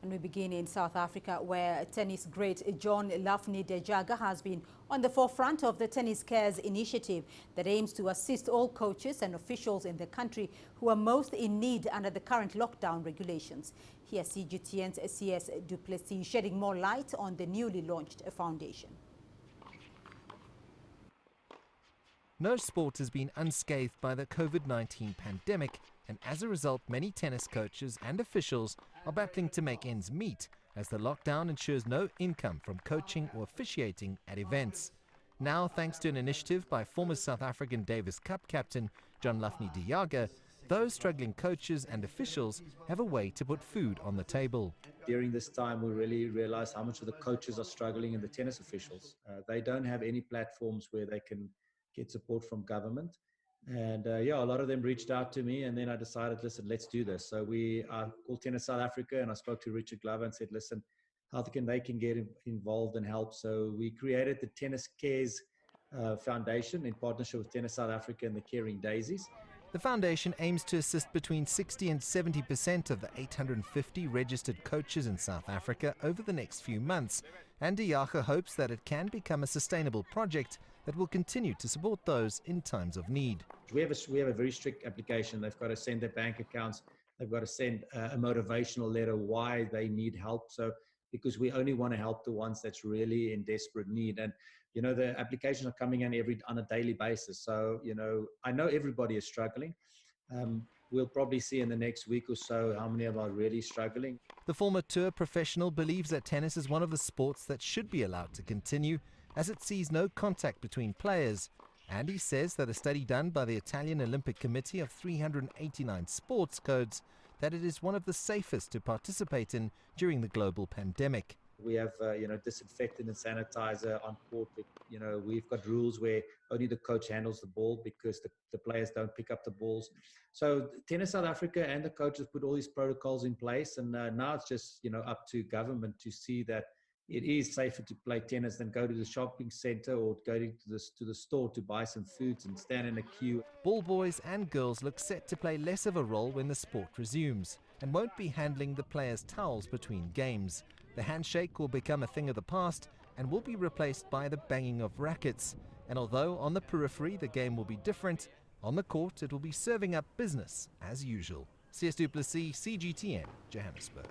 And we begin in South Africa, where tennis great John-Laffnie de Jager has been on the forefront of the Tennis Cares initiative that aims to assist all coaches and officials in the country who are most in need under the current lockdown regulations. Here's CGTN's Sias Plessis shedding more light on the newly launched foundation. No sport has been unscathed by the COVID-19 pandemic, and as a result, many tennis coaches and officials are battling to make ends meet as the lockdown ensures no income from coaching or officiating at events. Now, thanks to an initiative by former South African Davis Cup captain John-Laffnie de Jager, those struggling coaches and officials have a way to put food on the table. During this time, we really realized how much of the coaches are struggling and the tennis officials. They don't have any platforms where they can get support from government. And a lot of them reached out to me, and then I decided, listen, let's do this. So I called Tennis South Africa, and I spoke to Richard Glover and said, listen, how they can get involved and help. So we created the Tennis Cares Foundation in partnership with Tennis South Africa and the Caring Daisies. The foundation aims to assist between 60 and 70% of the 850 registered coaches in South Africa over the next few months, and de Jager hopes that it can become a sustainable project that will continue to support those in times of need. We have a very strict application. They've got to send their bank accounts. They've got to send a motivational letter why they need help. So because we only want to help the ones that's really in desperate need. And the applications are coming in on a daily basis. So I know everybody is struggling. We'll probably see in the next week or so how many of them are really struggling. The former tour professional believes that tennis is one of the sports that should be allowed to continue, as it sees no contact between players. And he says that a study done by the Italian Olympic Committee of 389 sports codes that it is one of the safest to participate in during the global pandemic. We have, disinfectant and sanitizer on court. We've got rules where only the coach handles the ball because the players don't pick up the balls. So Tennis South Africa and the coaches put all these protocols in place, and now it's just, up to government to see that it is safer to play tennis than go to the shopping center or go to the store to buy some foods and stand in a queue. Ball boys and girls look set to play less of a role when the sport resumes and won't be handling the players' towels between games. The handshake will become a thing of the past and will be replaced by the banging of rackets. And although on the periphery the game will be different, on the court it will be serving up business as usual. Sias du Plessis, CGTN, Johannesburg.